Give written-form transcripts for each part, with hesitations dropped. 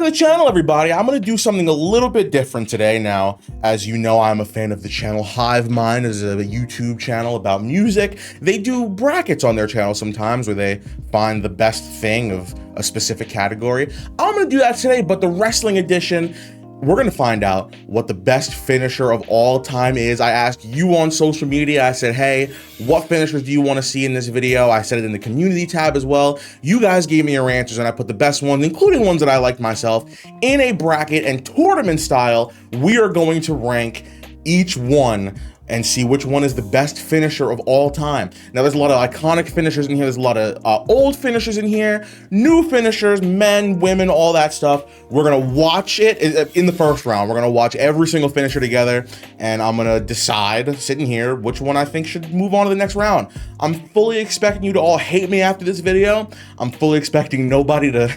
to the channel, everybody. I'm gonna do something a little bit different today. Now, as you know, I'm a fan of the channel Hive Mind. Is a YouTube channel about music. They do brackets on their channel sometimes where they find the best thing of a specific category. I'm gonna do that today, but the wrestling edition, we're gonna find out what the best finisher of all time is. I asked you on social media, I said, hey, what finishers do you wanna see in this video? I said it in the community tab as well. You guys gave me your answers and I put the best ones, including ones that I liked myself, in a bracket, and tournament style, we are going to rank each one and see which one is the best finisher of all time. Now, there's a lot of iconic finishers in here. There's a lot of old finishers in here, new finishers, men, women, all that stuff. We're gonna watch it in the first round. We're gonna watch every single finisher together, and I'm gonna decide, sitting here, which one I think should move on to the next round. I'm fully expecting you to all hate me after this video. I'm fully expecting nobody to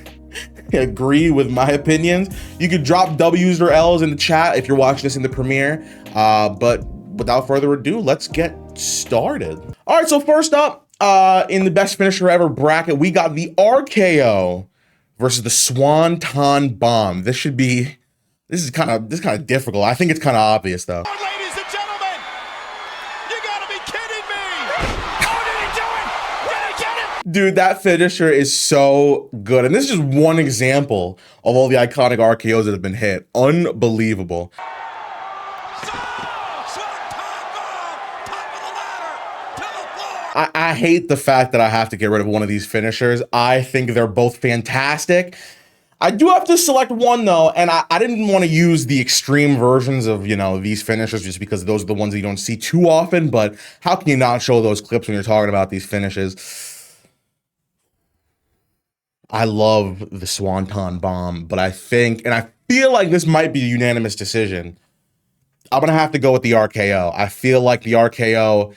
agree with my opinions. You could drop W's or L's in the chat if you're watching this in the premiere, but without further ado, let's get started. All right, so first up, in the best finisher ever bracket, we got the RKO versus the Swanton Bomb. This is kind of difficult. I think it's kind of obvious though. Ladies and gentlemen, you gotta be kidding me! Oh, did he do it? Did he get it? Dude, that finisher is so good. And this is just one example of all the iconic RKOs that have been hit. Unbelievable. I hate the fact that I have to get rid of one of these finishers. I think they're both fantastic. I do have to select one though, and I didn't want to use the extreme versions of, you know, these finishers just because those are the ones that you don't see too often, but how can you not show those clips when you're talking about these finishes? I love the Swanton Bomb, but I think, and I feel like this might be a unanimous decision, I'm gonna have to go with the RKO. I feel like the RKO,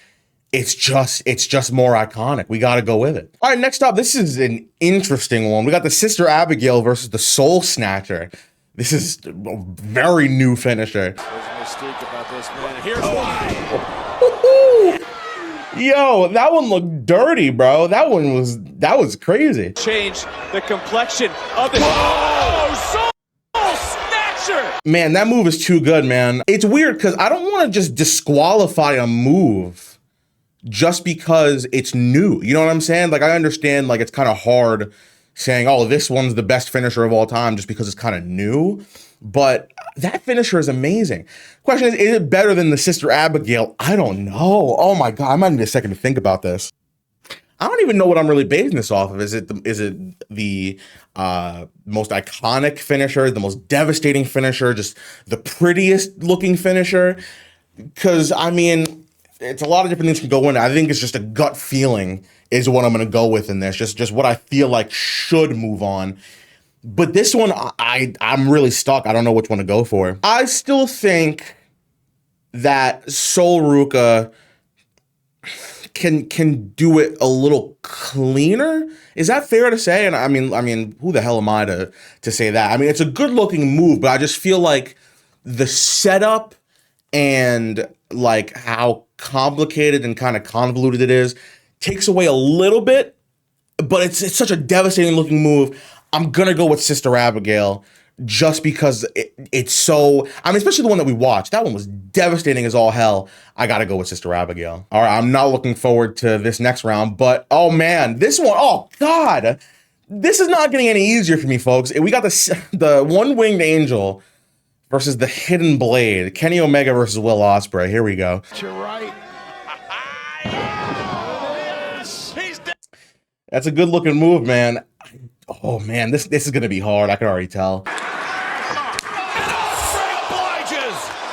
it's just more iconic. We got to go with it. All right, next up, this is an interesting one. We got the Sister Abigail versus the Soul Snatcher. This is a very new finisher. There's a mistake about this, man. Here's why. Yo, that one looked dirty, bro. That was crazy. Change the complexion of the Soul Snatcher. Man, that move is too good, man. It's weird because I don't want to just disqualify a move just because it's new. You know what I'm saying? Like, I understand, like, it's kind of hard saying, oh, this one's the best finisher of all time just because it's kind of new, but that finisher is amazing. Question is it better than the Sister Abigail? I don't know. Oh my God, I might need a second to think about this. I don't even know what I'm really basing this off of. Is it the most iconic finisher, the most devastating finisher, just the prettiest looking finisher? Because, I mean, it's a lot of different things can go in. I think it's just a gut feeling is what I'm going to go with in this. Just what I feel like should move on. But this one, I'm really stuck. I don't know which one to go for. I still think that Sol Ruca can do it a little cleaner. Is that fair to say? And I mean, who the hell am I to say that? I mean, it's a good looking move, but I just feel like the setup and like how complicated and kind of convoluted it is takes away a little bit, but it's such a devastating looking move. I'm gonna go with Sister Abigail just because it's so, I mean, especially the one that we watched. That one was devastating as all hell. I gotta go with Sister Abigail. All right, I'm not looking forward to this next round, but oh man, this one, oh God, this is not getting any easier for me, folks. We got the One-Winged Angel versus the Hidden Blade. Kenny Omega versus Will Ospreay. Here we go. You're right. That's a good looking move, man. Oh man, this is gonna be hard. I can already tell.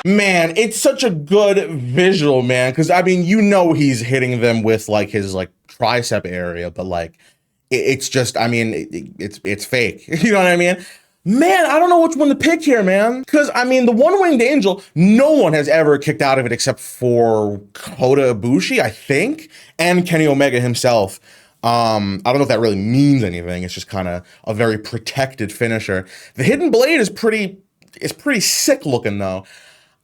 Man, it's such a good visual, man. Because I mean, you know, he's hitting them with like his like tricep area, but like it's just, I mean, it's fake. You know what I mean? Man, I don't know which one to pick here, man. Because, I mean, the One-Winged Angel, no one has ever kicked out of it except for Kota Ibushi, I think, and Kenny Omega himself. I don't know if that really means anything. It's just kind of a very protected finisher. The Hidden Blade is pretty sick looking, though.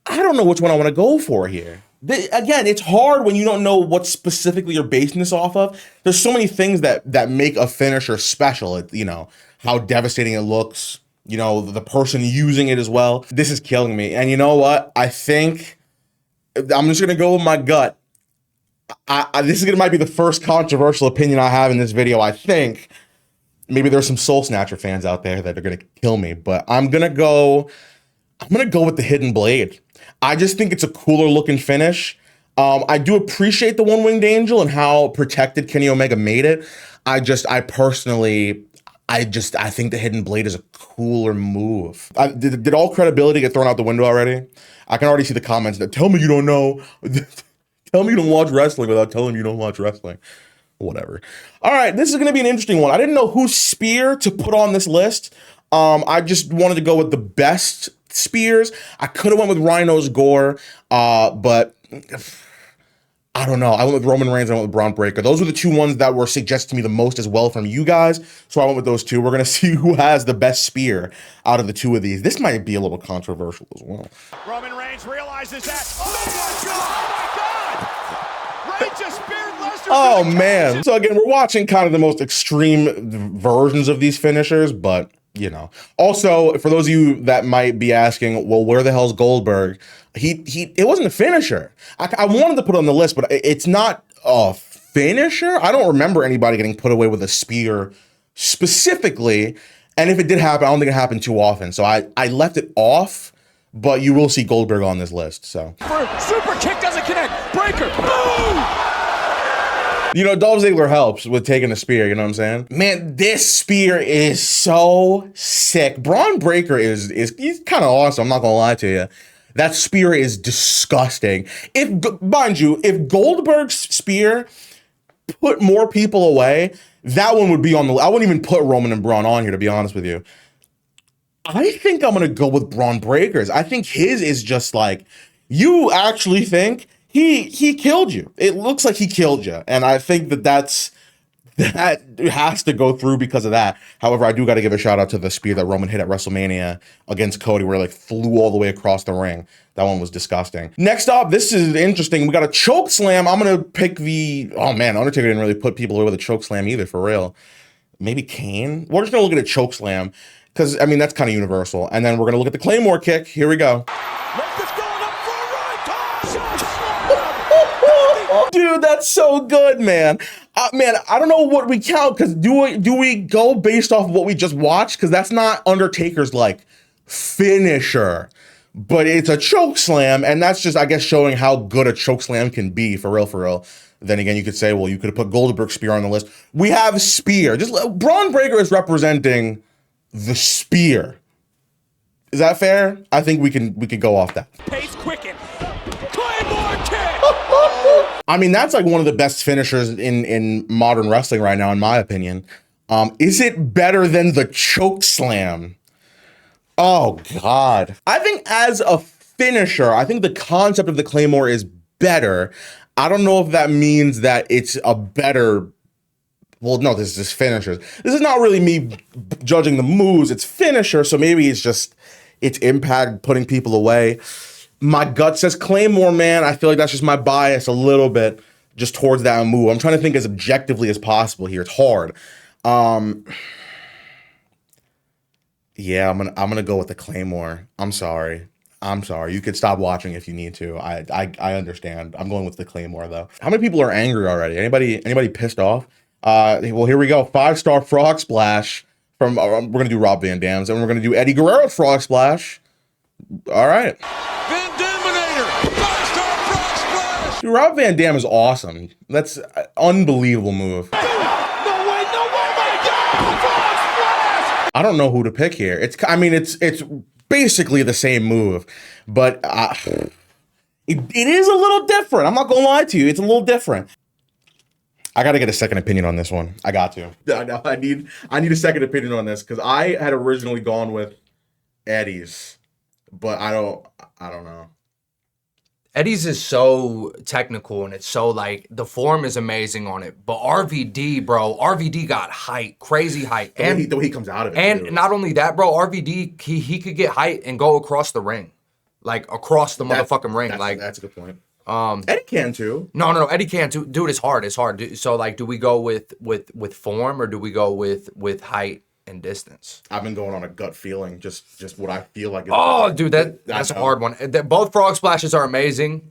I don't know which one I want to go for here. Again, it's hard when you don't know what specifically you're basing this off of. There's so many things that make a finisher special. You know, how devastating it looks, you know, the person using it as well. This is killing me. And you know what? I think I'm just gonna go with my gut. This might be the first controversial opinion I have in this video. I think maybe there's some Soul Snatcher fans out there that are gonna kill me, but I'm gonna go with the Hidden Blade. I just think it's a cooler looking finish. I do appreciate the One Winged Angel and how protected Kenny Omega made it. I think the Hidden Blade is a cooler move. Did all credibility get thrown out the window already? I can already see the comments that tell me you don't know. Tell me you don't watch wrestling without telling me you don't watch wrestling. Whatever. All right, this is going to be an interesting one. I didn't know whose spear to put on this list. I just wanted to go with the best spears. I could have went with Rhino's gore, but I don't know. I went with Roman Reigns, I went with Braun Breaker. Those were the two ones that were suggested to me the most as well from you guys. So I went with those two. We're going to see who has the best spear out of the two of these. This might be a little controversial as well. Roman Reigns realizes that. Oh my God! Reigns just speared Lesnar. Oh man. So again, we're watching kind of the most extreme versions of these finishers, but you know. Also, for those of you that might be asking, well, where the hell's Goldberg? It wasn't a finisher. I wanted to put it on the list, but it's not a finisher. I don't remember anybody getting put away with a spear specifically. And if it did happen, I don't think it happened too often. So I left it off, but you will see Goldberg on this list. So Super kick doesn't connect. Breaker. Boom! You know, Dolph Ziggler helps with taking a spear, you know what I'm saying? Man, this spear is so sick. Braun Breaker he's kind of awesome, I'm not gonna lie to you. That spear is disgusting. Mind you, if Goldberg's spear put more people away, that one would be on the, I wouldn't even put Roman and Braun on here, to be honest with you. I think I'm gonna go with Braun Breaker's. I think his is just like, you actually think he killed you. It looks like he killed you. And I think that has to go through because of that. However, I do got to give a shout out to the spear that Roman hit at WrestleMania against Cody, where it like flew all the way across the ring. That one was disgusting. Next up, this is interesting. We got a choke slam. I'm going to pick oh man, Undertaker didn't really put people away with a choke slam either, for real. Maybe Kane? We're just going to look at a choke slam because, I mean, that's kind of universal. And then we're going to look at the Claymore kick. Here we go. Dude, that's so good, man. Man, I don't know what we count, because do we go based off of what we just watched? Because that's not Undertaker's like finisher, but it's a choke slam, and that's just, I guess, showing how good a choke slam can be, for real, for real. Then again, you could say, well, you could have put Goldberg's spear on the list. We have spear. Just Braun Breaker is representing the spear. Is that fair? I think we could go off that. Pace quicken. Claymore kick. I mean, that's like one of the best finishers in modern wrestling right now, in my opinion. Is it better than the choke slam? Oh, God. I think as a finisher, I think the concept of the Claymore is better. I don't know if that means that it's a better... Well, no, this is finishers. This is not really me judging the moves. It's finisher, so maybe it's just its impact putting people away. My gut says Claymore, man. I feel like that's just my bias a little bit just towards that move. I'm trying to think as objectively as possible here. It's hard. Yeah, I'm gonna go with the Claymore. I'm sorry. You could stop watching if you need to. I understand. I'm going with the Claymore though. How many people are angry already? Anybody pissed off? Well, here we go. 5-star frog splash from we're gonna do Rob Van Dam's, and we're gonna do Eddie Guerrero's frog splash. All right. Van Daminator. 5-star frog splash. Dude, Rob Van Dam is awesome. That's an unbelievable move. No way, my God. Frog splash. I don't know who to pick here. It's basically the same move, but it is a little different. I'm not gonna lie to you. It's a little different. I got to get a second opinion on this one. I got to. I need a second opinion on this, because I had originally gone with Eddie's, but I don't know. Eddie's is so technical, and it's so like the form is amazing on it. But RVD, bro, RVD got height, crazy height, The way he comes out of it. And too. not only that, bro, RVD he could get height and go across the ring, like across the motherfucking ring. That's a good point. Eddie can too. No, Eddie can too. Dude, it's hard. So like, do we go with form, or do we go with height? and distance. I've been going on a gut feeling, just what I feel like. Oh, dude, that's a hard one. Both frog splashes are amazing,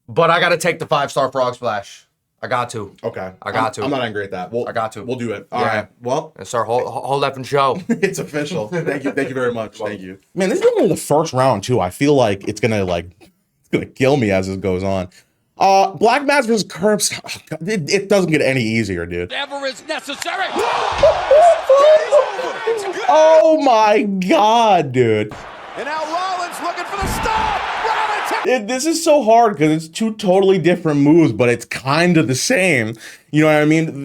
but I got to take the 5-star frog splash. I got to. Okay. I got to. I'm not angry at that. I got to. We'll do it. All right. Well, it's our whole effing show. It's official. Thank you very much. Thank you. Man, this is only the first round too. I feel like it's gonna kill me as this goes on. Black Mass versus Curbs. It doesn't get any easier, dude. Whatever is necessary. Oh my god, dude. And now Rollins looking for the stop. This is so hard because it's two totally different moves, but it's kind of the same. You know what I mean?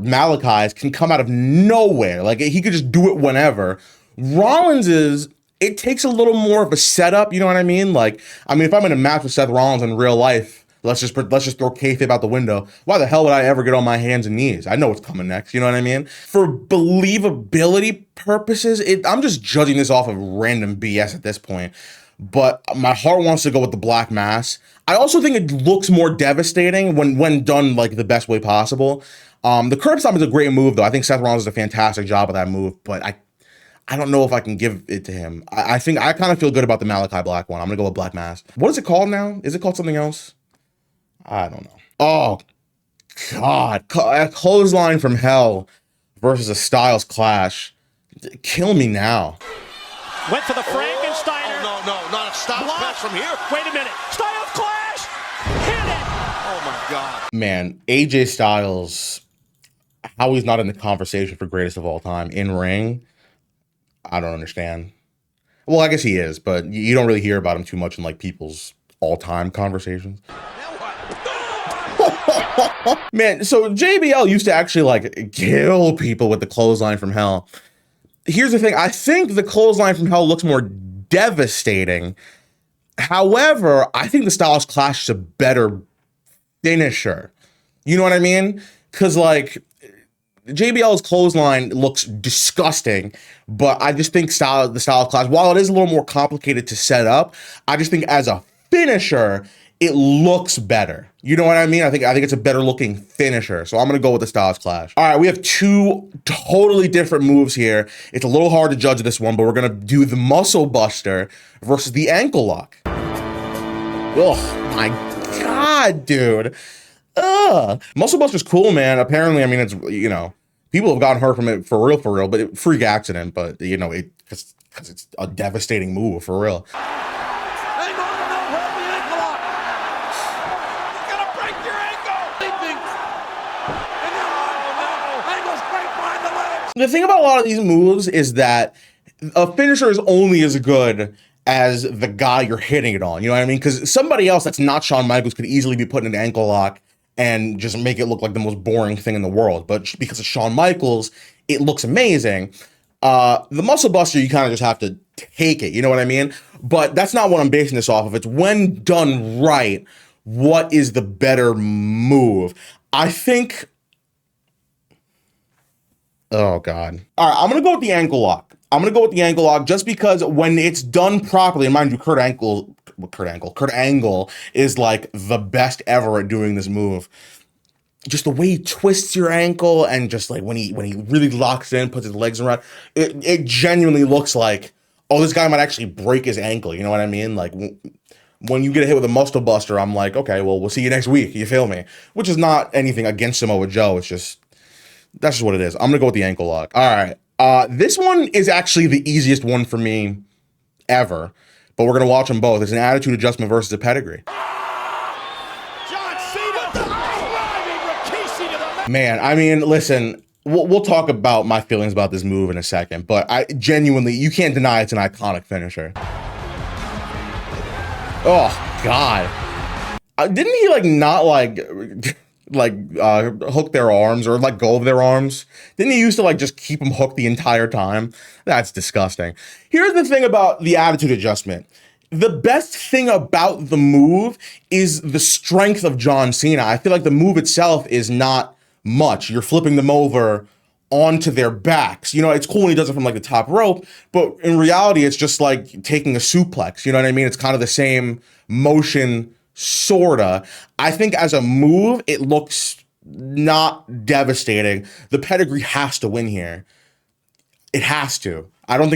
Malachi's can come out of nowhere. Like, he could just do it whenever. Rollins it takes a little more of a setup. You know what I mean? Like, if I'm in a match with Seth Rollins in real life, let's just throw kayfabe out the window. Why the hell would I ever get on my hands and knees? I know what's coming next. You know what I mean? For believability purposes, I'm just judging this off of random BS at this point. But my heart wants to go with the Black Mass. I also think it looks more devastating when done like the best way possible. The curb stomp is a great move, though. I think Seth Rollins does a fantastic job of that move, but I don't know if I can give it to him. I think I kind of feel good about the Malachi Black one. I'm gonna go with Black Mass. What is it called now? Is it called something else? I don't know. Oh God, a clothesline from hell versus a Styles Clash. Kill me now. Went for the Frankensteiner. Oh, no, not a Styles Clash from here. Wait a minute. Styles Clash. Hit it. Oh, my God. Man, AJ Styles, how he's not in the conversation for greatest of all time in ring, I don't understand. Well, I guess he is, but you don't really hear about him too much in like people's all-time conversations. Man, so JBL used to actually like kill people with the clothesline from hell. Here's the thing. I think the clothesline from hell looks more devastating. However, I think the Styles Clash is a better finisher. You know what I mean? Because like JBL's clothesline looks disgusting, but I just think the Styles Clash, while it is a little more complicated to set up, I just think as a finisher, it looks better. You know what I mean? I think it's a better looking finisher. So I'm going to go with the Styles Clash. All right, we have two totally different moves here. It's a little hard to judge this one, but we're going to do the Muscle Buster versus the Ankle Lock. Oh my God, dude. Muscle Buster's cool, man. Apparently, it's, people have gotten hurt from it for real, but freak accident, but because it's a devastating move for real. The thing about a lot of these moves is that a finisher is only as good as the guy you're hitting it on. You know what I mean? Because somebody else that's not Shawn Michaels could easily be putting an ankle lock and just make it look like the most boring thing in the world. But because of Shawn Michaels, it looks amazing. The Muscle Buster, you kind of just have to take it. You know what I mean? But that's not what I'm basing this off of. It's when done right, what is the better move? I think... Oh, God. All right, I'm going to go with the ankle lock. Just because when it's done properly, and mind you, Kurt Angle is like the best ever at doing this move. Just the way he twists your ankle and just like when he really locks in, puts his legs around, it genuinely looks like, oh, this guy might actually break his ankle. You know what I mean? Like when you get hit with a Muscle Buster, I'm like, okay, well, we'll see you next week. You feel me? Which is not anything against Samoa Joe. It's just... That's just what it is. I'm going to go with the ankle lock. All right. This one is actually the easiest one for me ever, but we're going to watch them both. It's an attitude adjustment versus a pedigree. John Cena driving Rikishi to the Man, listen, we'll talk about my feelings about this move in a second, but I genuinely, you can't deny it's an iconic finisher. Oh, God. Didn't he not hook their arms or let go of their arms? Didn't he used to just keep them hooked the entire time? That's disgusting. Here's the thing about the attitude adjustment. The best thing about the move is the strength of John Cena. I feel like the move itself is not much. You're flipping them over onto their backs. It's cool when he does it from the top rope, but in reality, it's just like taking a suplex. You know what I mean? It's kind of the same motion. Sorta. I think as a move, it looks not devastating. The pedigree has to win here. It has to. I don't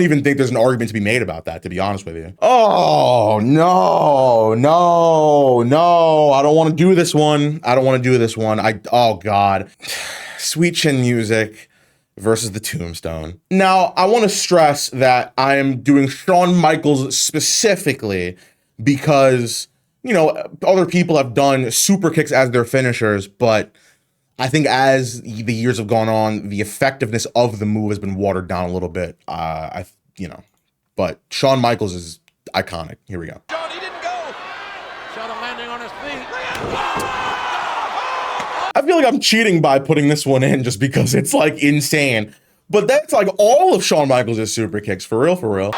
even think there's an argument to be made about that, to be honest with you. Oh, no, no, no. I don't want to do this one. Oh, God. Sweet Chin Music versus the Tombstone. Now, I want to stress that I am doing Shawn Michaels specifically because, you know, other people have done super kicks as their finishers, but I think as the years have gone on, the effectiveness of the move has been watered down a little bit. But Shawn Michaels is iconic. Here we go. John, he didn't go. Saw the landing on his feet. I feel like I'm cheating by putting this one in just because it's like insane. But that's like all of Shawn Michaels' super kicks, for real, for real.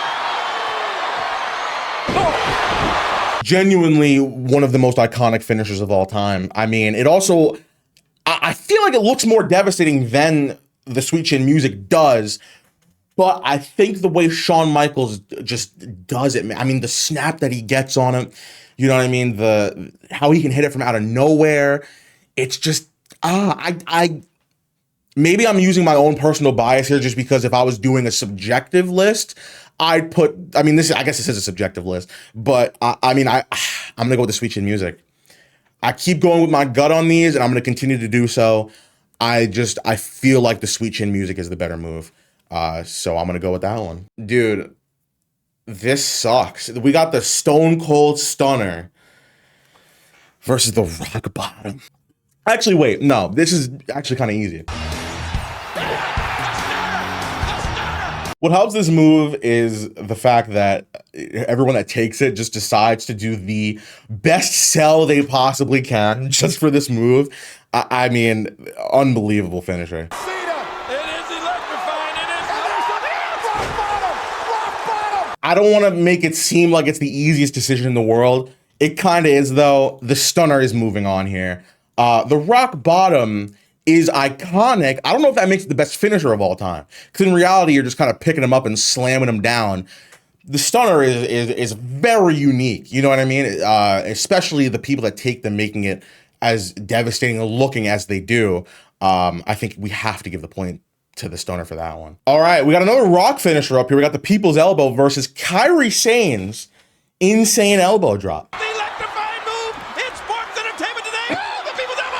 Genuinely one of the most iconic finishers of all time. I mean, it also, I feel like it looks more devastating than the Sweet Chin Music does, but I think the way Shawn Michaels just does it, I mean, the snap that he gets on it, you know what I mean? How he can hit it from out of nowhere. It's just, maybe I'm using my own personal bias here just because if I was doing a subjective list, I guess this is a subjective list, but I'm gonna go with the Sweet Chin Music. I keep going with my gut on these, and I'm going to continue to do so. I feel like the Sweet Chin Music is the better move. So I'm going to go with that one. Dude, this sucks. We got the Stone Cold Stunner versus the Rock Bottom. Actually, wait, no, this is actually kind of easy. What helps this move is the fact that everyone that takes it just decides to do the best sell they possibly can just for this move. I mean, unbelievable finisher. It is electrifying. It is rock bottom. I don't want to make it seem like it's the easiest decision in the world. It kind of is, though. The Stunner is moving on here. The Rock Bottom is iconic. I don't know if that makes it the best finisher of all time, because in reality, you're just kind of picking him up and slamming him down. The Stunner is very unique. You know what I mean? Especially the people that take them, making it as devastating looking as they do. I think we have to give the point to the Stunner for that one. All right, we got another Rock finisher up here. We got the People's Elbow versus Kairi Sane's insane elbow drop. The electrifying move in sports entertainment today. The People's Elbow.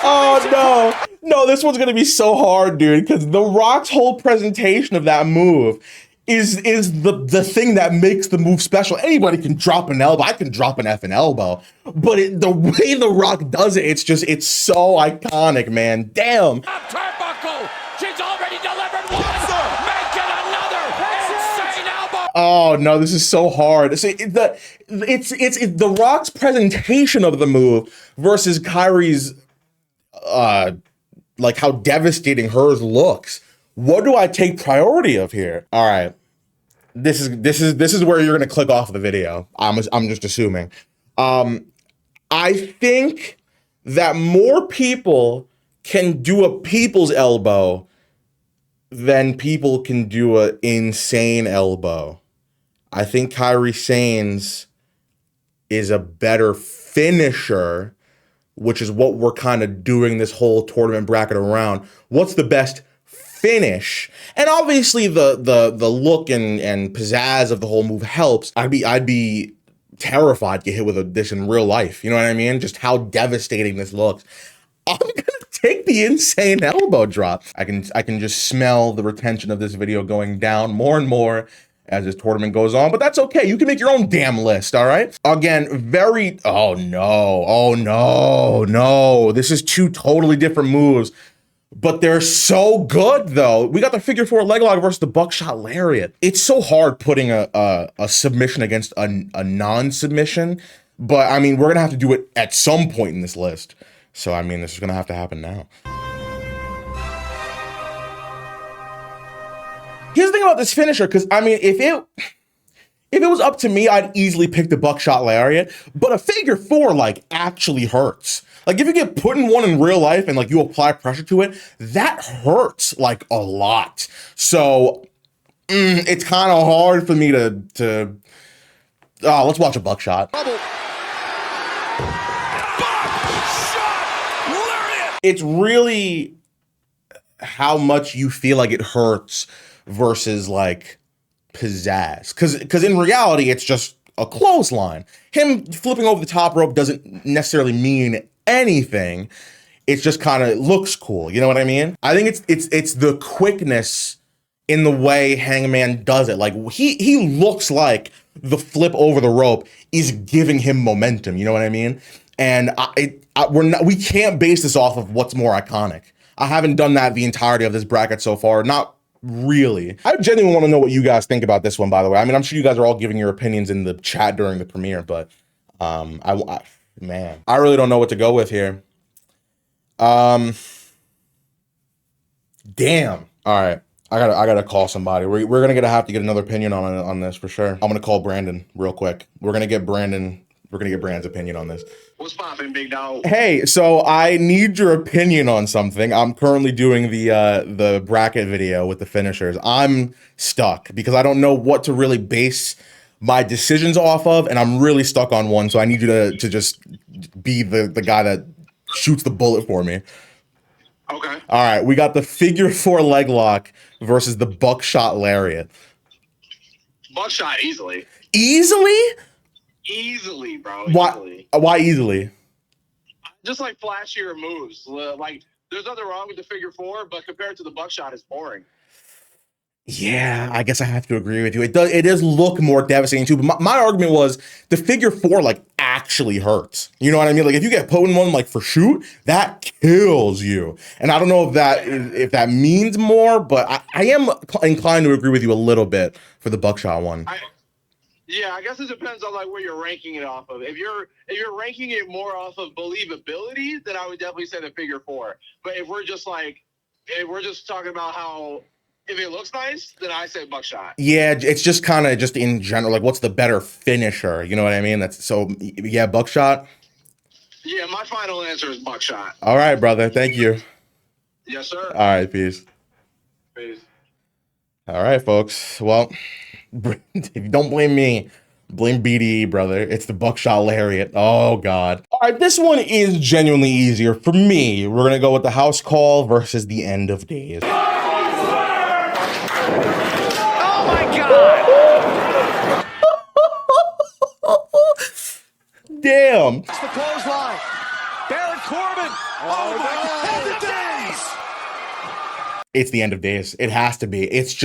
Oh no. No, this one's gonna be so hard, dude, because The Rock's whole presentation of that move is the thing that makes the move special. Anybody can drop an elbow. I can drop an effing elbow. But the way The Rock does it, it's so iconic, man. Damn. Turnbuckle. She's already delivered one. Make it another. Insane elbow. Oh no, this is so hard. See, it's The Rock's presentation of the move versus Kairi's like how devastating hers looks. What do I take priority of here? All right, this is where you're gonna click off the video. I'm just assuming. I think that more people can do a people's elbow than people can do an insane elbow. I think Kairi Sane's is a better finisher, which is what we're kind of doing this whole tournament bracket around. What's the best finish? And obviously the look and pizzazz of the whole move helps. I'd be terrified to get hit with this in real life. You know what I mean? Just how devastating this looks. I'm gonna take the insane elbow drop. I can just smell the retention of this video going down more and more as this tournament goes on, but that's okay. You can make your own damn list, all right? Again, oh no. This is two totally different moves, but they're so good though. We got the figure four leg lock versus the buckshot lariat. It's so hard putting a submission against a non-submission, but I mean, we're gonna have to do it at some point in this list. So I mean, this is gonna have to happen now. Here's the thing about this finisher, because I mean, if it was up to me, I'd easily pick the buckshot lariat, but a figure four like actually hurts. Like if you get put in one in real life and like you apply pressure to it, that hurts like a lot. So it's kind of hard for me to let's watch a buckshot. Buckshot lariat. It's really, how much you feel like it hurts versus like pizzazz. Because in reality, it's just a clothesline. Him flipping over the top rope doesn't necessarily mean anything. It just kind of looks cool. You know what I mean? I think it's the quickness in the way Hangman does it. Like he looks like the flip over the rope is giving him momentum. You know what I mean? And we can't base this off of what's more iconic. I haven't done that the entirety of this bracket so far. Not really. I genuinely want to know what you guys think about this one, by the way. I mean, I'm sure you guys are all giving your opinions in the chat during the premiere, but man, I really don't know what to go with here. Damn. All right. I gotta call somebody. We're gonna have to get another opinion on this for sure. I'm gonna call Brandon real quick. We're gonna get Brandon's opinion on this. What's poppin', big dog? Hey, so I need your opinion on something. I'm currently doing the bracket video with the finishers. I'm stuck because I don't know what to really base my decisions off of, and I'm really stuck on one. So I need you to just be the guy that shoots the bullet for me. Okay. All right, we got the figure 4 leg lock versus the buckshot lariat. Buckshot easily. Easily? Easily, bro. Why? Why easily? Just like flashier moves. Like there's nothing wrong with the figure 4, but compared to the buckshot, it's boring. Yeah, I guess I have to agree with you. It does look more devastating too. But my argument was the figure 4 like actually hurts. You know what I mean? Like if you get put in one like for shoot, that kills you. And I don't know if that means more, but I am inclined to agree with you a little bit for the buckshot one. Yeah, I guess it depends on like where you're ranking it off of. If you're ranking it more off of believability, then I would definitely say the figure 4. But if we're just talking about how if it looks nice, then I say buckshot. Yeah, it's just kind of just in general, like what's the better finisher? You know what I mean? That's so yeah, buckshot. Yeah, my final answer is buckshot. All right, brother. Thank you. Yes, sir. All right, peace. Peace. All right, folks. Well, if you don't blame me, blame BDE, brother. It's the buckshot lariat. Oh, God. All right, this one is genuinely easier for me. We're going to go with the house call versus the end of days. Oh my God! Damn. It's the clothesline. Baron Corbin. Oh my God! End of days. It's the end of days. It has to be. It's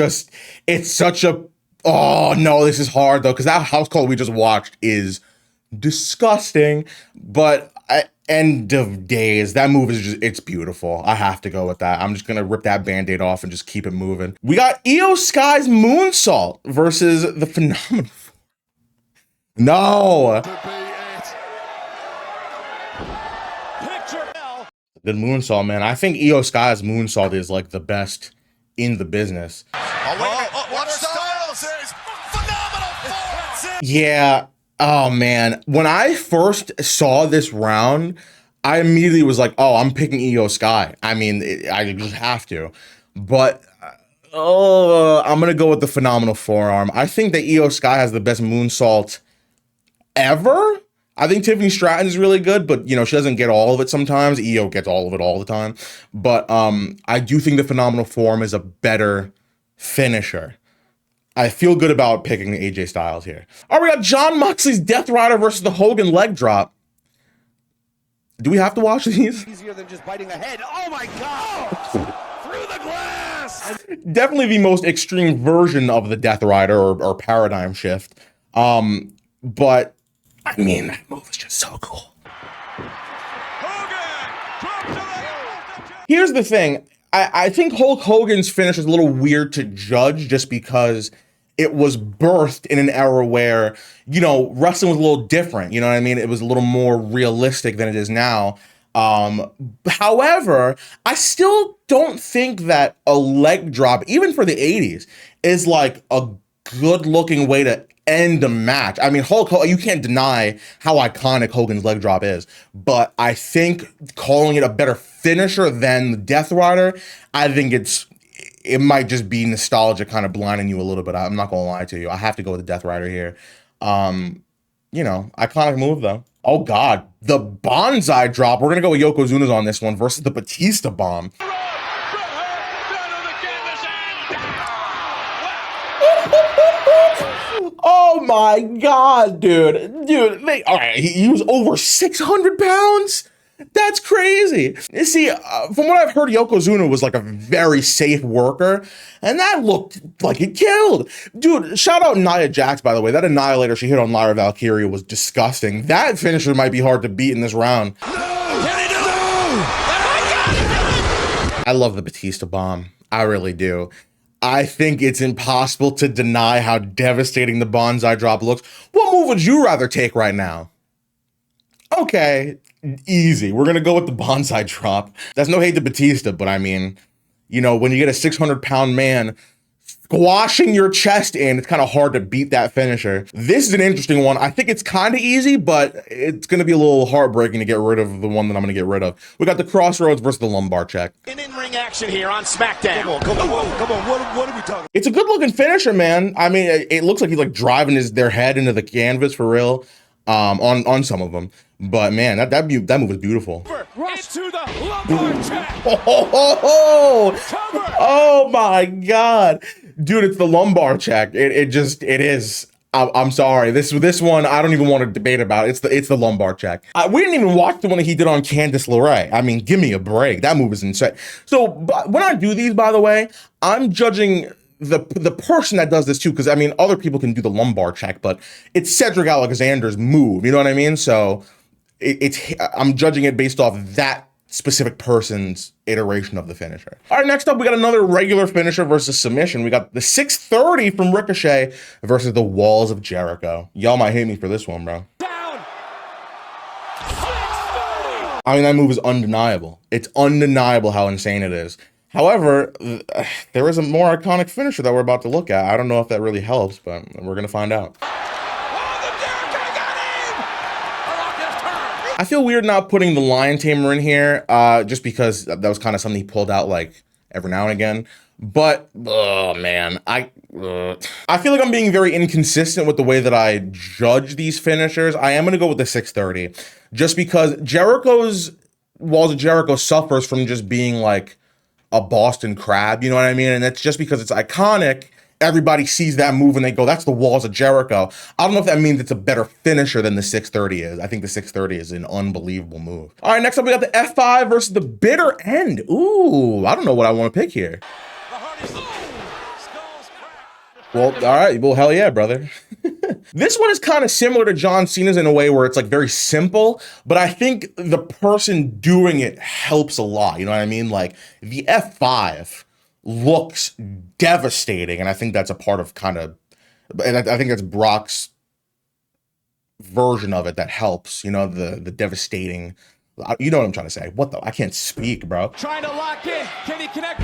such a. Oh no, this is hard though, because that house call we just watched is disgusting. But end of days, that move is it's beautiful. I have to go with that. I'm just gonna rip that band-aid off and just keep it moving. We got Io Sky's moonsault versus the phenomenal. No. The moonsault, man. I think Io Sky's moonsault is like the best in the business. What Styles is phenomenal. Yeah. Oh man. When I first saw this round, I immediately was like, "Oh, I'm picking Io Sky." I mean, I just have to. But I'm gonna go with the phenomenal forearm. I think that Io Sky has the best moonsault ever. I think Tiffany Stratton is really good, but you know, she doesn't get all of it sometimes. Io gets all of it all the time. But I do think the phenomenal forearm is a better finisher. I feel good about picking AJ Styles here. All right, we got Jon Moxley's Death Rider versus the Hogan leg drop. Do we have to watch these? Easier than just biting the head. Oh my God! Through the glass. Definitely the most extreme version of the Death Rider or paradigm shift. But I mean, that move is just so cool. Here's the thing. I think Hulk Hogan's finish is a little weird to judge just because it was birthed in an era where, you know, wrestling was a little different. You know what I mean? It was a little more realistic than it is now. However, I still don't think that a leg drop, even for the 80s, is like a good looking way to end a match. I mean, Hulk Hogan, you can't deny how iconic Hogan's leg drop is, but I think calling it a better finisher than the Death Rider, I think it might just be nostalgia kind of blinding you a little bit. I'm not gonna lie to you. I have to go with the Death Rider here. You know, iconic move though. Oh God, the Bonsai drop. We're gonna go with Yokozuna's on this one versus the Batista bomb. Oh my God, dude. Dude, all right, he was over 600 pounds? That's crazy. You see, from what I've heard, Yokozuna was like a very safe worker, and that looked like it killed. Dude, shout out Nia Jax, by the way. That Annihilator she hit on Lyra Valkyria was disgusting. That finisher might be hard to beat in this round. I love the Batista bomb. I really do. I think it's impossible to deny how devastating the Banzai drop looks. What move would you rather take right now? Okay, easy. We're gonna go with the Banzai drop. That's no hate to Batista, but I mean, you know, when you get a 600-pound man squashing your chest in, it's kind of hard to beat that finisher. This is an interesting one. I think it's kind of easy, but it's gonna be a little heartbreaking to get rid of the one that I'm gonna get rid of. We got the Crossroads versus the lumbar check. In-ring action here on SmackDown. Come on. What are we talking? It's a good looking finisher, man. I mean, it looks like he's like driving their head into the canvas for real. On some of them, but man, that move was beautiful. Into the lumbar check. Oh my God, dude, it's the lumbar check. It is. I'm sorry. This one I don't even want to debate about. It's the lumbar check. We didn't even watch the one that he did on Candice LeRae. I mean, give me a break. That move is insane. So when I do these, by the way, I'm judging the person that does this too, because I mean, other people can do the lumbar check, but it's Cedric Alexander's move. You know what I mean? So I'm judging it based off that specific person's iteration of the finisher. All right, next up, we got another regular finisher versus submission. We got the 630 from Ricochet versus the Walls of Jericho. Y'all might hate me for this one, bro. Down. I mean, that move is undeniable. It's undeniable how insane it is. However, there is a more iconic finisher that we're about to look at. I don't know if that really helps, but we're going to find out. I feel weird not putting the Lion Tamer in here, just because that was kind of something he pulled out like every now and again. But, oh man, I feel like I'm being very inconsistent with the way that I judge these finishers. I am going to go with the 630, just because Walls of Jericho suffers from just being like a Boston Crab, you know what I mean? And that's just because it's iconic. Everybody sees that move and they go, that's the Walls of Jericho. I don't know if that means it's a better finisher than the 630 is. I think the 630 is an unbelievable move. All right, next up we got the F5 versus the Bitter End. Ooh, I don't know what I want to pick here. Well, all right. Well, hell yeah, brother. This one is kind of similar to John Cena's in a way where it's like very simple, but I think the person doing it helps a lot. You know what I mean? Like the F5 looks devastating, and I think that's a part of and I think that's Brock's version of it that helps. You know, the devastating. You know what I'm trying to say? I can't speak, bro. Trying to lock in. Can he connect?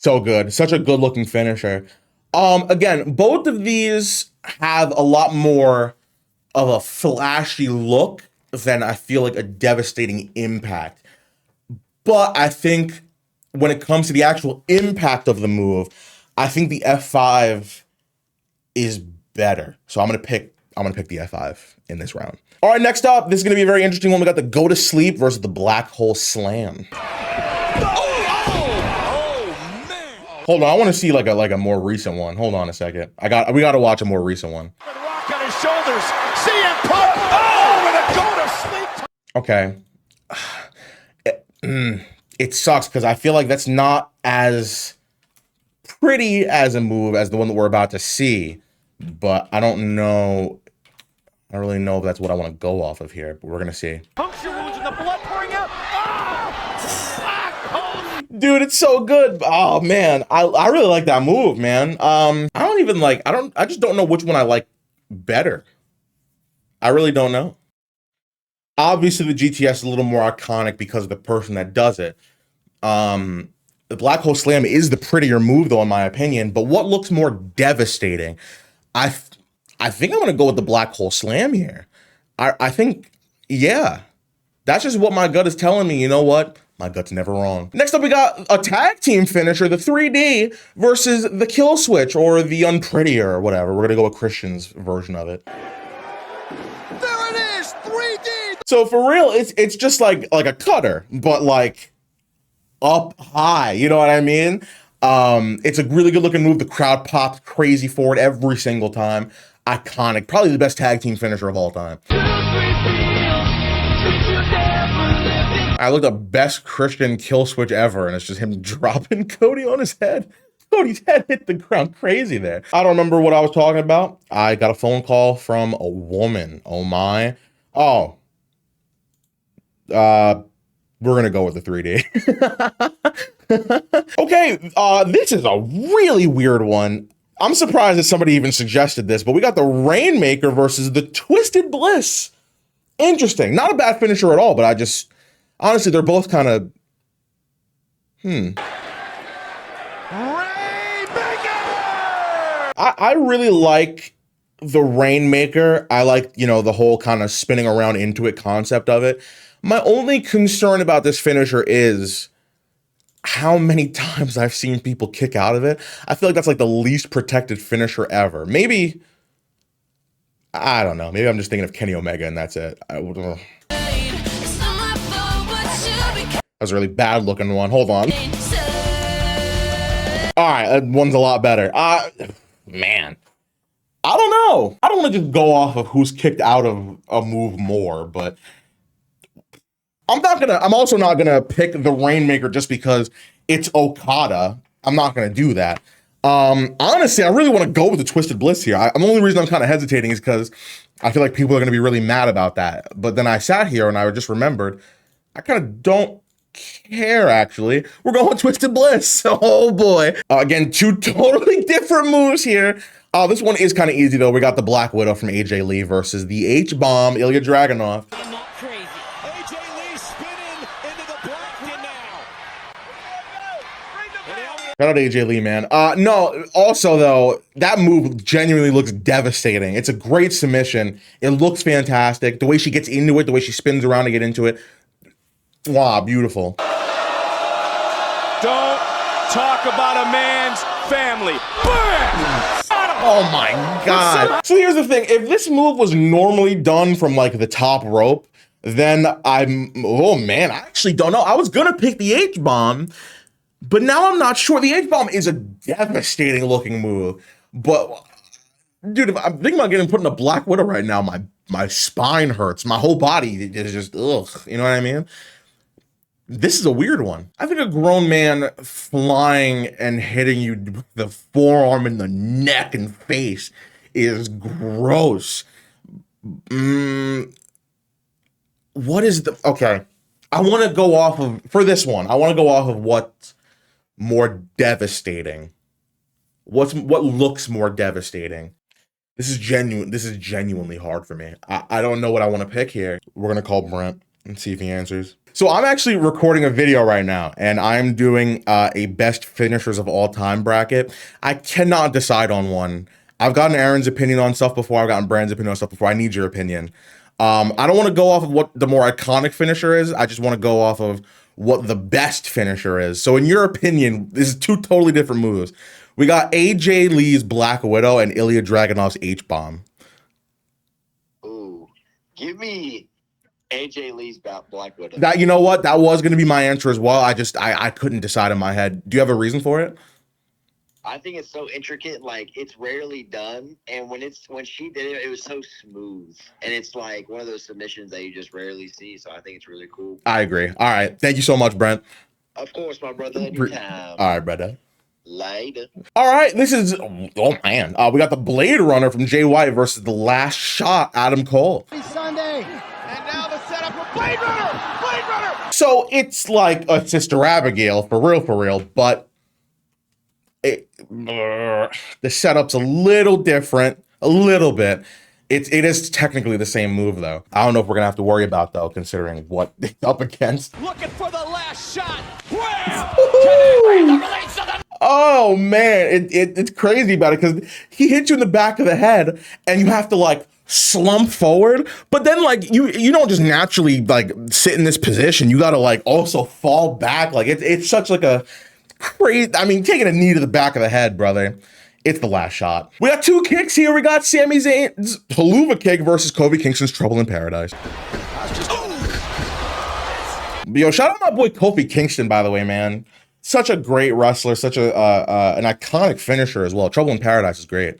So good. Such a good looking finisher. Again, both of these have a lot more of a flashy look than I feel like a devastating impact. But I think when it comes to the actual impact of the move, I think the F5 is better. So I'm gonna pick the F5 in this round. All right, next up, this is gonna be a very interesting one. We got the Go to Sleep versus the Black Hole Slam. Hold on, I want to see like a more recent one. Hold on a second. We got to watch a more recent one. Rock on his shoulders. CM Punk. Oh, with a go to sleep. Okay. It sucks because I feel like that's not as pretty as a move as the one that we're about to see, but I don't know. I don't really know if that's what I want to go off of here, but we're gonna see. Puncture wounds and the blood pouring out. Dude, it's so good. Oh man, I really like that move, man. I just don't know which one I like better. I really don't know. Obviously, the GTS is a little more iconic because of the person that does it. The Black Hole Slam is the prettier move, though, in my opinion. But what looks more devastating? I think I'm gonna go with the Black Hole Slam here. I think, yeah, that's just what my gut is telling me. You know what? My gut's never wrong. Next up, we got a tag team finisher, the 3D versus the Kill Switch or the Unprettier or whatever. We're gonna go with Christian's version of it. There it is, 3D. So for real, it's just like a cutter, but like up high. You know what I mean? It's a really good looking move. The crowd pops crazy for it every single time. Iconic. Probably the best tag team finisher of all time. I looked up best Christian kill switch ever, and it's just him dropping Cody on his head. Cody's head hit the ground crazy there. I don't remember what I was talking about. I got a phone call from a woman. Oh my. Oh. We're gonna go with the 3D. Okay, this is a really weird one. I'm surprised that somebody even suggested this, but we got the Rainmaker versus the Twisted Bliss. Interesting. Not a bad finisher at all, but I just, honestly, they're both kind of, I really like the Rainmaker. I like, you know, the whole kind of spinning around into it concept of it. My only concern about this finisher is how many times I've seen people kick out of it. I feel like that's like the least protected finisher ever. Maybe, I don't know. Maybe I'm just thinking of Kenny Omega and that's it. That was a really bad looking one. Hold on. All right, that one's a lot better. Man, I don't know. I don't want to just go off of who's kicked out of a move more, but I'm also not gonna pick the Rainmaker just because it's Okada. I'm not gonna do that. Honestly, I really want to go with the Twisted Bliss here. The only reason I'm kind of hesitating is because I feel like people are gonna be really mad about that. But then I sat here and I just remembered, I kind of don't care actually. We're going with Twisted Bliss. Oh boy. Again, two totally different moves here. This one is kind of easy though. We got the Black Widow from AJ Lee versus the H-Bomb, Ilya Dragunov. Shout out AJ Lee, man. No, also though, that move genuinely looks devastating. It's a great submission. It looks fantastic. The way she gets into it, the way she spins around to get into it. Wow, beautiful. Don't talk about a man's family. Bam! Oh my God. So here's the thing. If this move was normally done from like the top rope, then oh man, I actually don't know. I was gonna pick the H-Bomb, but now I'm not sure. The H-Bomb is a devastating looking move. But dude, if I'm thinking about put in a Black Widow right now, my spine hurts. My whole body is just, ugh. You know what I mean? This is a weird one. I think a grown man flying and hitting you with the forearm in the neck and face is gross. What is the, okay. I want to go off of, for this one, I want to go off of what's more devastating. What looks more devastating? This is genuinely hard for me. I don't know what I want to pick here. We're going to call Brent and see if he answers. So I'm actually recording a video right now and I'm doing a best finishers of all time bracket. I cannot decide on one. I've gotten Aaron's opinion on stuff before. I've gotten Brand's opinion on stuff before. I need your opinion. I don't want to go off of what the more iconic finisher is. I just want to go off of what the best finisher is. So in your opinion, this is two totally different moves. We got AJ Lee's Black Widow and Ilya Dragunov's H-Bomb. Ooh, give me AJ Lee's Black Widow. That, you know what? That was going to be my answer as well. I couldn't decide in my head. Do you have a reason for it? I think it's so intricate. Like, it's rarely done. And when she did it, it was so smooth. And it's like one of those submissions that you just rarely see. So I think it's really cool. I agree. All right. Thank you so much, Brent. Of course, my brother. Anytime. All right, brother. Later. All right, this is, oh man. We got the Blade Runner from Jay White versus the Last Shot, Adam Cole. Sunday. And now the setup for Blade Runner. Blade Runner. So it's like a Sister Abigail, for real, but the setup's a little different, a little bit. It is technically the same move though. I don't know if we're gonna have to worry about though, considering what it's up against. Looking for the last shot. Oh man, it's crazy about it because he hits you in the back of the head and you have to like slump forward, but then like you don't just naturally like sit in this position. You gotta like also fall back. Like it's such like a crazy, I mean, taking a knee to the back of the head, brother. It's the Last Shot. We got two kicks here. We got Sami Zayn's Haluva kick versus Kofi Kingston's Trouble in Paradise. Yo, shout out my boy Kofi Kingston, by the way, man. such a great wrestler, such a an iconic finisher as well. Trouble in Paradise is great.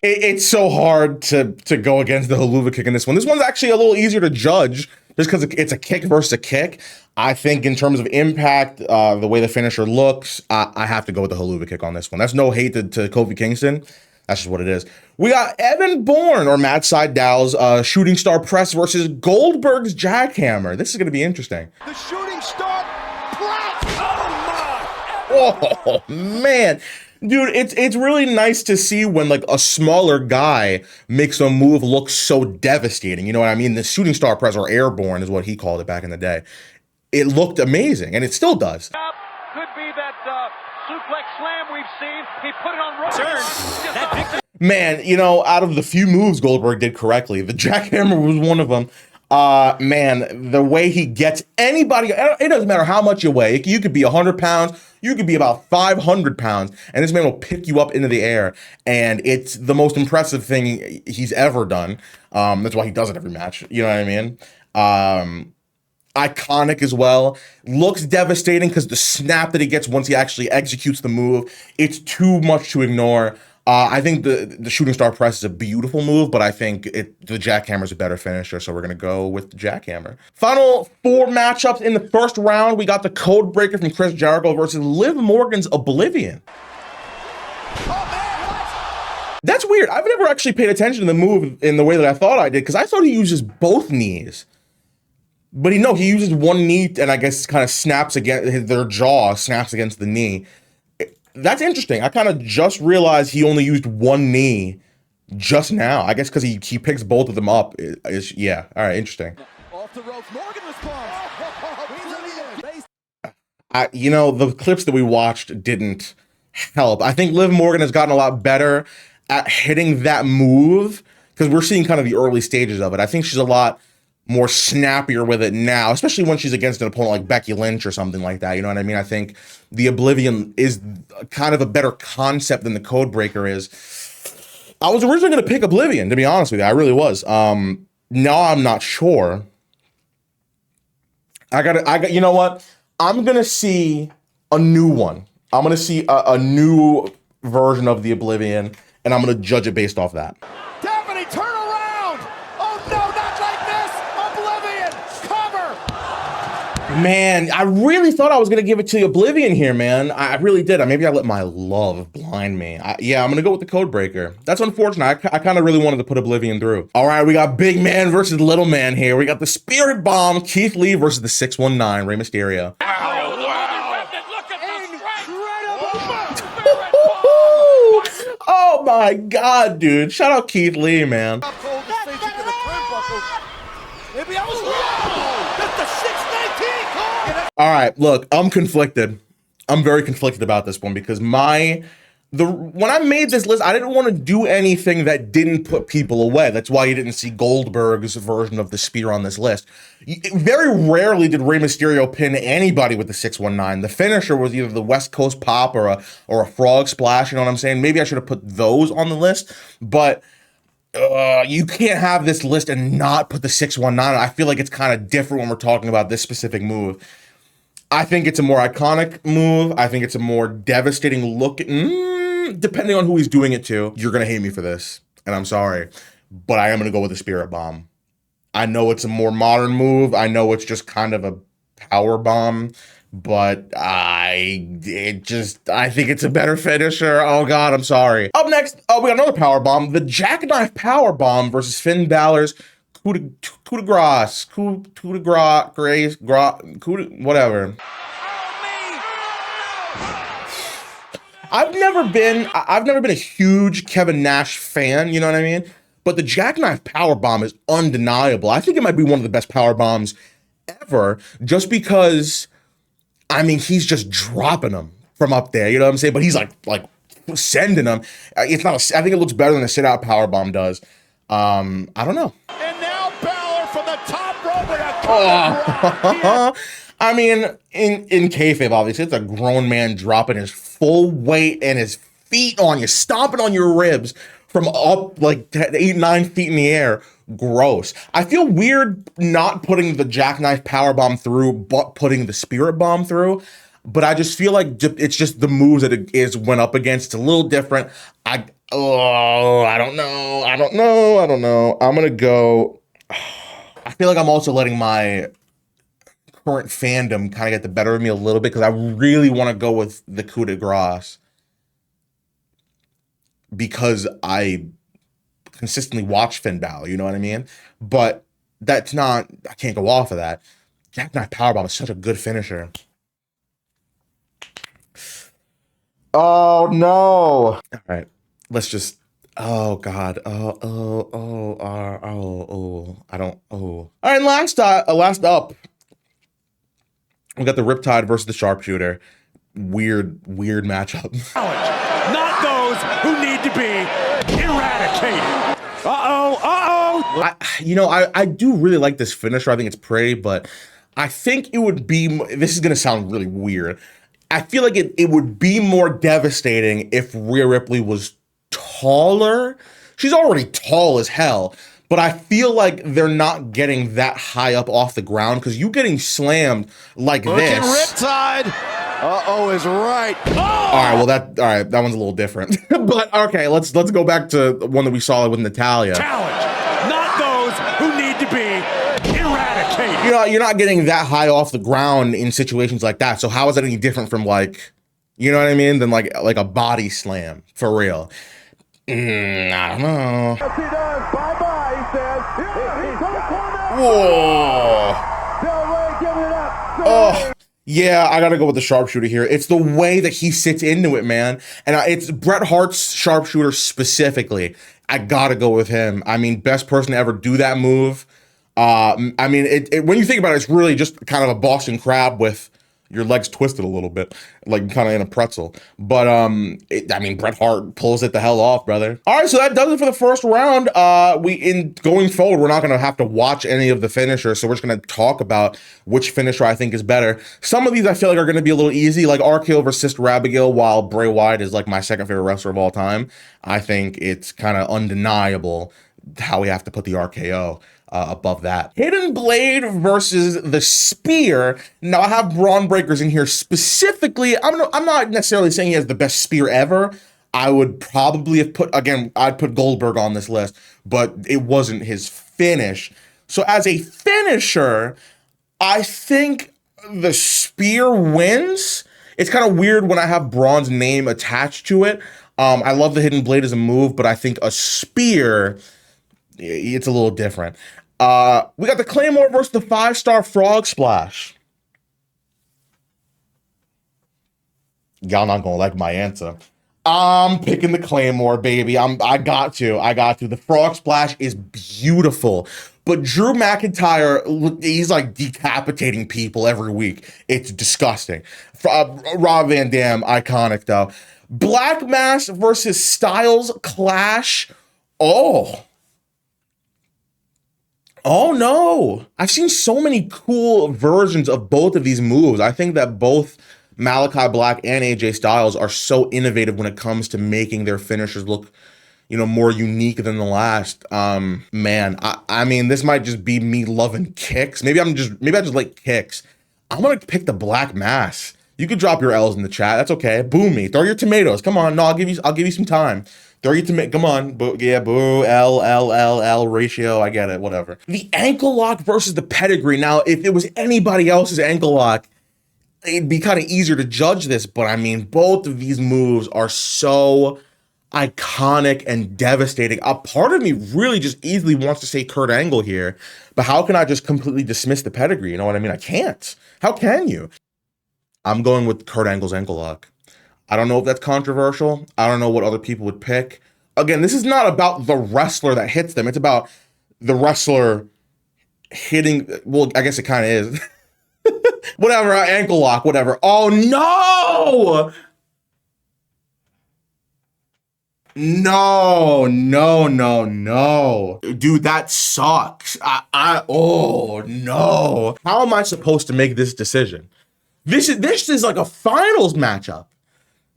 It's so hard to go against the haluva kick in this one. This one's actually a little easier to judge just because it's a kick versus a kick. I think in terms of impact, the way the finisher looks, I have to go with the haluva kick on this one. That's no hate to Kofi Kingston. That's just what it is. We got Evan Bourne or Matt Sydal's shooting star press versus Goldberg's jackhammer. This is going to be interesting. The shooting star press. Oh my! Oh man, dude, it's really nice to see when like a smaller guy makes a move look so devastating. You know what I mean? The shooting star press or airborne is what he called it back in the day. It looked amazing, and it still does. Could be that suplex slam we've seen. He put it on Roman. Man, you know, out of the few moves Goldberg did correctly, the jackhammer was one of them. Man, the way he gets anybody, it doesn't matter how much you weigh. You could be 100 pounds, you could be about 500 pounds, and this man will pick you up into the air. And it's the most impressive thing he's ever done. That's why he does it every match. You know what I mean? Iconic as well. Looks devastating because the snap that he gets once he actually executes the move, it's too much to ignore. I think the shooting star press is a beautiful move, but I think the jackhammer is a better finisher, so we're going to go with the jackhammer. Final 4 matchups in the first round. We got the Code Breaker from Chris Jericho versus Liv Morgan's Oblivion. That's weird. I've never actually paid attention to the move in the way that I thought I did, because I thought he uses both knees. But he uses one knee and I guess kind of snaps against their jaw, snaps against the knee. That's interesting. I kind of just realized he only used one knee just now. I guess because he picks both of them up. Yeah. All right. Interesting. Off the ropes. Morgan responds. You know, the clips that we watched didn't help. I think Liv Morgan has gotten a lot better at hitting that move because we're seeing kind of the early stages of it. I think she's a lot more snappier with it now, especially when she's against an opponent like Becky Lynch or something like that. You know what I mean? I think the Oblivion is kind of a better concept than the Code Breaker is. I was originally going to pick Oblivion, to be honest with you. I really was. Now I'm not sure. You know what? I'm going to see a new one. I'm going to see a new version of the Oblivion, and I'm going to judge it based off that. Daphne, turn around! Oh no, not like this! Oblivion, cover! Man, I really thought I was going to give it to the Oblivion here, man. I really did. Maybe I let my love blind me. Yeah, I'm going to go with the Code Breaker. That's unfortunate. I kind of really wanted to put Oblivion through. All right, we got Big Man versus Little Man here. We got the Spirit Bomb, Keith Lee versus the 619, Rey Mysterio. Oh my God, dude. Shout out Keith Lee, man. Maybe I was wrong! That's the 619 call! All right, look, I'm conflicted. I'm very conflicted about this one because when I made this list, I didn't want to do anything that didn't put people away. That's why you didn't see Goldberg's version of the spear on this list. Very rarely did Rey Mysterio pin anybody with the 619. The finisher was either the West Coast Pop or a frog splash, you know what I'm saying? Maybe I should have put those on the list, but you can't have this list and not put the 619. I feel like it's kind of different when we're talking about this specific move. I think it's a more iconic move. I think it's a more devastating look. Depending on who he's doing it to, you're going to hate me for this, and I'm sorry, but I am going to go with the Spirit Bomb. I know it's a more modern move. I know it's just kind of a power bomb, but I think it's a better finisher. Oh God, I'm sorry. Up next, we got another power bomb, the Jackknife Power Bomb versus Finn Balor's coup de grace, whatever. I've never been a huge Kevin Nash fan, you know what I mean? But the Jackknife Powerbomb is undeniable. I think it might be one of the best power bombs ever, just because, I mean, he's just dropping them from up there, you know what I'm saying? But he's like sending them. It's not. I think it looks better than a sit-out power bomb does. I don't know. And now Balor from the top rope with a I mean, in kayfabe, obviously, it's a grown man dropping his full weight and his feet on you, stomping on your ribs from up like 8-9 feet in the air gross. I feel weird not putting the jackknife powerbomb through, but putting the spirit bomb through. But I just feel like it's just the moves that it went up against. It's a little different. I don't know. I'm gonna go. I feel like I'm also letting my current fandom kind of get the better of me a little bit because I really want to go with the coup de grace because I consistently watch Finn Balor, you know what I mean? But that's not, I can't go off of that. Jackknife Powerbomb is such a good finisher. Oh no. All right, let's just, oh God. I don't, All right, last up. We got the Riptide versus the Sharpshooter. Weird matchup. Not those who need to be eradicated. I do really like this finisher. I think it's pretty, but I think it would be, this is gonna sound really weird. I feel like it would be more devastating if Rhea Ripley was taller. She's already tall as hell, but I feel like they're not getting that high up off the ground because you getting slammed like this. Riptide. Is right. All right, that one's a little different. But okay, let's go back to the one that we saw with Natalya. Challenge, not those who need to be eradicated. You're not getting that high off the ground in situations like that. So how is that any different from like, you know what I mean, than like a body slam for real? I don't know. Yes, he does. Bye-bye, he says. Whoa. Del Rey giving it up. Oh. Yeah, I gotta go with the Sharpshooter here. It's the way that he sits into it, man. And it's Bret Hart's Sharpshooter specifically. I gotta go with him. I mean, best person to ever do that move. I mean, when you think about it, it's really just kind of a Boston Crab with your legs twisted a little bit, like kind of in a pretzel. But Bret Hart pulls it the hell off, brother. All right, so that does it for the first round. Going forward, we're not gonna have to watch any of the finishers, so we're just gonna talk about which finisher I think is better. Some of these I feel like are gonna be a little easy, like RKO versus Sister Abigail. While Bray Wyatt is like my second favorite wrestler of all time, I think it's kind of undeniable how we have to put the RKO above that. Hidden Blade versus the Spear. Now I have Braun Breakers in here specifically. I'm not necessarily saying he has the best spear ever. I would probably have I'd put Goldberg on this list, but it wasn't his finish. So as a finisher, I think the Spear wins. It's kind of weird when I have Braun's name attached to it. I love the Hidden Blade as a move, but I think a Spear, it's a little different. We got the Claymore versus the 5-star Frog Splash. Y'all not gonna like my answer. I'm picking the Claymore, baby. I got to. The Frog Splash is beautiful, but Drew McIntyre, he's like decapitating people every week. It's disgusting. Rob Van Dam, iconic though. Black Mass versus Styles Clash. Oh no, I've seen so many cool versions of both of these moves. I think that both Malachi Black and AJ Styles are so innovative when it comes to making their finishers look, more unique than the last. Man, I mean, this might just be me loving kicks. Maybe I just like kicks. I'm gonna pick the Black Mass. You could drop your L's in the chat. That's okay. Boo me. Throw your tomatoes. Come on. No, I'll give you some time. Throw your tomato. Come on. Boo, L ratio. I get it. Whatever. The ankle lock versus the pedigree. Now, if it was anybody else's ankle lock, it'd be kind of easier to judge this. But I mean, both of these moves are so iconic and devastating. A part of me really just easily wants to say Kurt Angle here, but how can I just completely dismiss the pedigree? You know what I mean? I can't. How can you? I'm going with Kurt Angle's ankle lock. I don't know if that's controversial. I don't know what other people would pick. Again, this is not about the wrestler that hits them. It's about the wrestler hitting. Well, I guess it kind of is. Whatever, ankle lock, whatever. Oh, no! No. Dude, that sucks. Oh, no. How am I supposed to make this decision? This is like a finals matchup.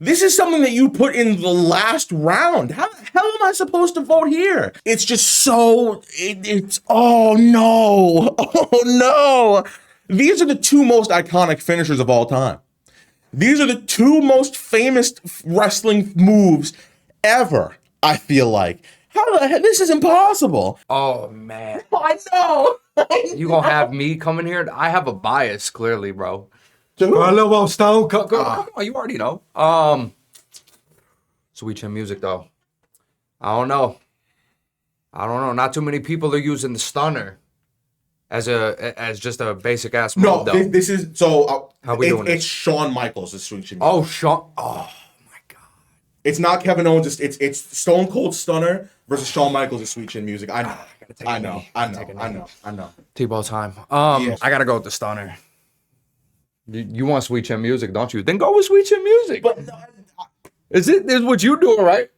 This is something that you put in the last round. How the hell am I supposed to vote here? It's just so, it's, oh no, oh no. These are the two most iconic finishers of all time. These are the two most famous wrestling moves ever, I feel like. How the heck? This is impossible. Oh, man. I know. You gonna have me coming here? I have a bias, clearly, bro. Dude. Stone. Come on, you already know. Sweet Chin Music, though. I don't know. Not too many people are using the stunner as just a basic ass move. No, though. this is so. How we doing? It's Shawn Michaels' the Sweet Chin Music. Oh, Shawn. Oh my God. It's not Kevin Owens. It's Stone Cold Stunner versus Shawn Michaels' Sweet Chin Music. I know. T-ball time. Yes. I gotta go with the stunner. You want Sweet Chin Music, don't you? Then go with Sweet Chin Music. But Is what you doing, right?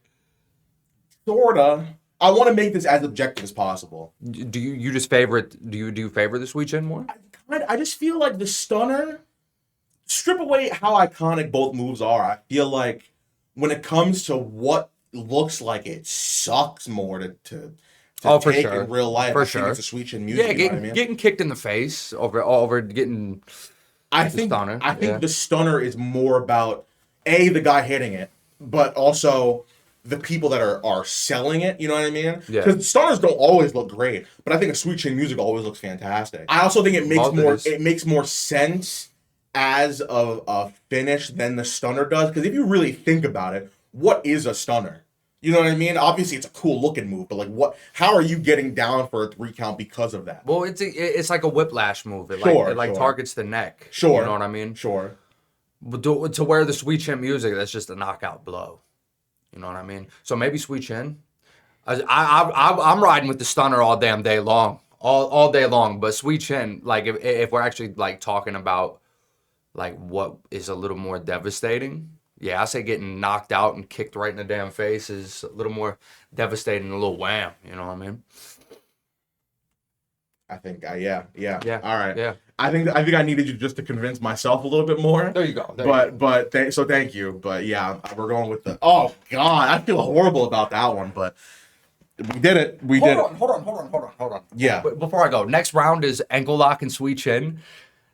sorta. I want to make this as objective as possible. Do you just favorite? Do you favor the Sweet Chin more? I just feel like the stunner. Strip away how iconic both moves are. I feel like when it comes to what looks like it sucks more to for take sure. in real life. For I think sure. it's a Sweet Chin Music. Yeah, you know what I mean? getting kicked in the face over getting. I think stunner, the stunner is more about the guy hitting it, but also the people that are selling it. You know what I mean? Yeah. Because stunners don't always look great, but I think a Sweet Chin Music always looks fantastic. I also think it makes more sense as a finish than the stunner does. Because if you really think about it, what is a stunner? You know what I mean? Obviously, it's a cool looking move, but like, how are you getting down for a 3 count because of that? Well, it's like a whiplash move. It Sure. targets the neck. Sure. You know what I mean? Sure. But to wear the Sweet Chin Music, that's just a knockout blow. You know what I mean? So maybe Sweet Chin. I'm riding with the stunner all damn day long, all day long. But Sweet Chin, like if we're actually like talking about like what is a little more devastating. Yeah, I say getting knocked out and kicked right in the damn face is a little more devastating than a little wham. You know what I mean? I think, yeah. All right. Yeah. I think I needed you just to convince myself a little bit more. There you go. So thank you. But yeah, we're going with the. Oh God, I feel horrible about that one, but we did it. Hold on. Yeah. Before I go, next round is ankle lock and Sweet Chin.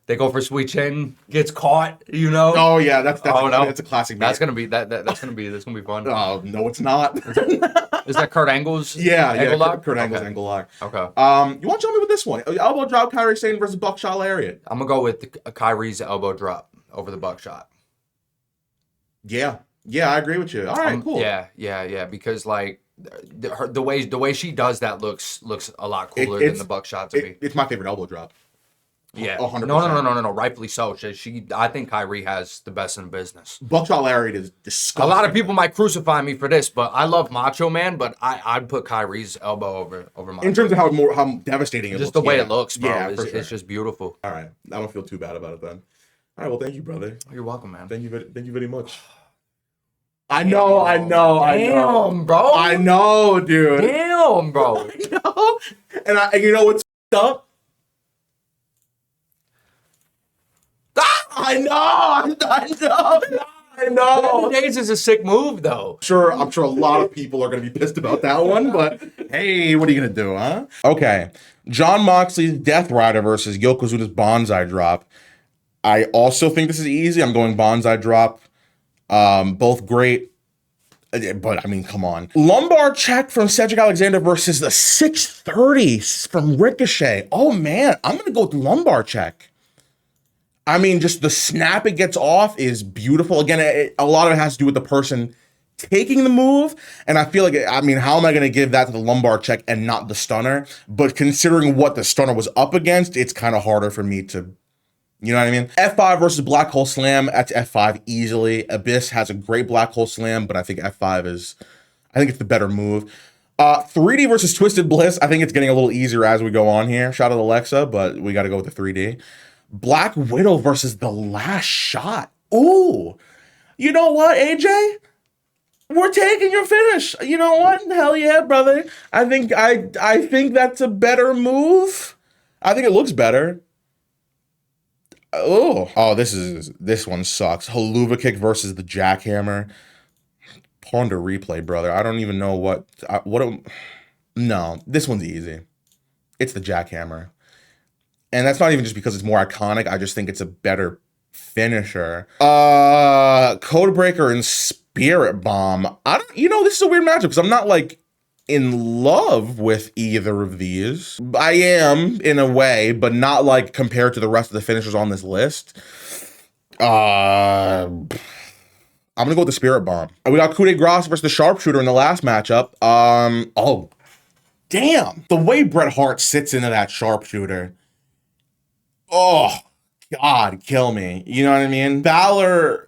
They go for Sweet Chin, gets caught, you know. Oh yeah, that's a classic. That's gonna be that's gonna be fun. Oh no, it's not. Is that Kurt Angle's? Angle lock? Kurt Angle's Okay. angle lock. Okay. You want to jump me with this one? Elbow drop, Kyrie Sane versus Buckshot Lariat. I'm gonna go with Kyrie's elbow drop over the buckshot. Yeah, I agree with you. All right, cool. Yeah. Because like the way she does that looks a lot cooler than the buckshot to me. It's my favorite elbow drop. Yeah. 100%. No. Rightfully so. I think Kyrie has the best in business. Buckshot Lariat is disgusting. A lot of people might crucify me for this, but I love Macho Man. But I'd put Kyrie's elbow over Macho. In terms of how devastating it looks. Just the way it looks, bro. Yeah, It's just beautiful. All right, I don't feel too bad about it then. All right, well, thank you, brother. You're welcome, man. Thank you very much. I know. Damn, bro. I know, dude. Damn, bro. I know. And you know what's up? I know. Days is a sick move, though. I'm sure a lot of people are going to be pissed about that one, but hey, what are you going to do, huh? Okay. Jon Moxley's Death Rider versus Yokozuna's Bonsai Drop. I also think this is easy. I'm going Bonsai Drop. Both great. But, I mean, come on. Lumbar check from Cedric Alexander versus the 630 from Ricochet. Oh, man. I'm going to go with lumbar check. I mean, just the snap it gets off is beautiful. Again, a lot of it has to do with the person taking the move. And I feel like, I mean, how am I going to give that to the lumbar check and not the stunner? But considering what the stunner was up against, it's kind of harder for me to, you know what I mean? F5 versus Black Hole Slam. That's F5 easily. Abyss has a great Black Hole Slam, but I think F5 I think it's the better move. 3D versus Twisted Bliss. I think it's getting a little easier as we go on here. Shout out Alexa, but we got to go with the 3D. Black Widow versus The Last Shot. Ooh. You know what, AJ? We're taking your finish. You know what? Hell yeah, brother. I think that's a better move. I think it looks better. Oh, this one sucks. Haluva kick versus the jackhammer. Ponder replay, brother. I don't even know no, this one's easy. It's the jackhammer. And that's not even just because it's more iconic. I just think it's a better finisher. Codebreaker and Spirit Bomb. This is a weird matchup because I'm not like in love with either of these. I am in a way, but not like compared to the rest of the finishers on this list. I'm gonna go with the Spirit Bomb. We got coup de grace versus the Sharpshooter in the last matchup. Oh, damn. The way Bret Hart sits into that Sharpshooter. Oh, God, kill me. You know what I mean? Balor.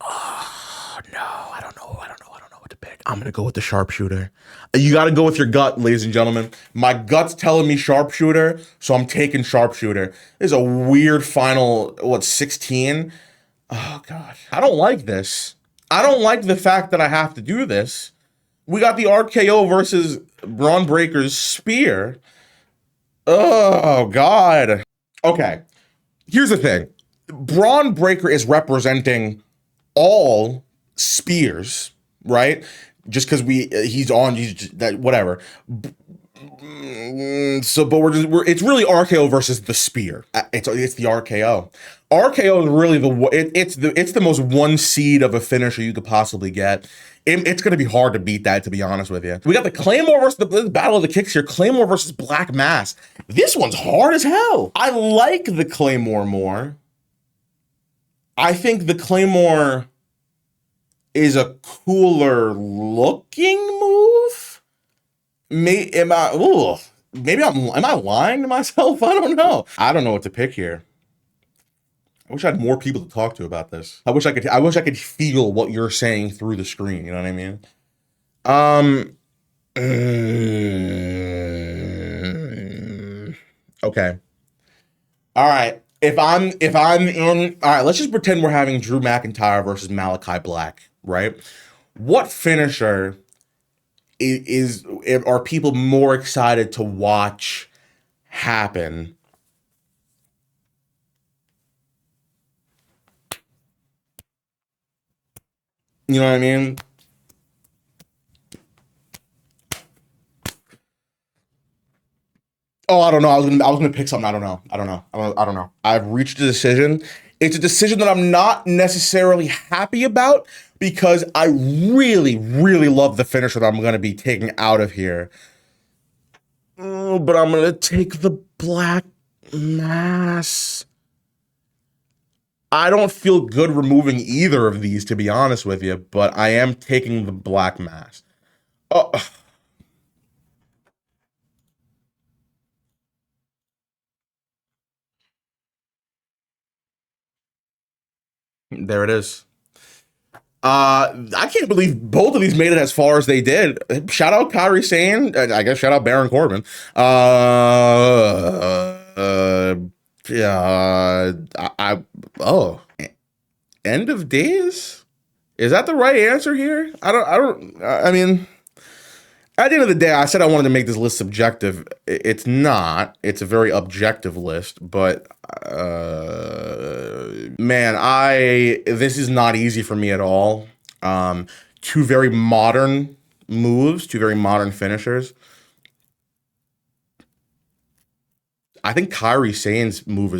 Oh, no, I don't know what to pick. I'm gonna go with the Sharpshooter. You gotta go with your gut, ladies and gentlemen. My gut's telling me Sharpshooter, so I'm taking Sharpshooter. This is a weird final, 16? Oh, God. I don't like this. I don't like the fact that I have to do this. We got the RKO versus Braun Breaker's Spear. Oh, God. Okay. Here's the thing. Braun Breaker is representing all spears, right? Just because whatever. So, but it's really RKO versus the spear. It's the RKO. RKO is really it's the most one seed of a finisher you could possibly get. It's going to be hard to beat that, to be honest with you. We got the Claymore versus the Battle of the Kicks here. Claymore versus Black Mass. This one's hard as hell. I like the Claymore more. I think the Claymore is a cooler looking move. Am I lying to myself? I don't know. I don't know what to pick here. I wish I had more people to talk to about this. I wish I could feel what you're saying through the screen. You know what I mean? Okay. All right. If I'm in, all right, let's just pretend we're having Drew McIntyre versus Malachi Black, right? What finisher are people more excited to watch happen? You know what I mean? Oh, I don't know. I was gonna pick something. I don't know. I've reached a decision. It's a decision that I'm not necessarily happy about because I really, really love the finisher that I'm gonna be taking out of here. But I'm gonna take the Black Mass. I don't feel good removing either of these, to be honest with you, but I am taking the Black Mass. Oh. There it is. I can't believe both of these made it as far as they did. Shout out Kairi Sane. I guess shout out Baron Corbin. End of days? Is that the right answer here? I mean, at the end of the day, I said I wanted to make this list subjective. It's not. It's a very objective list, but man, this is not easy for me at all. Two very modern moves, two very modern finishers. I think Kairi Sane's move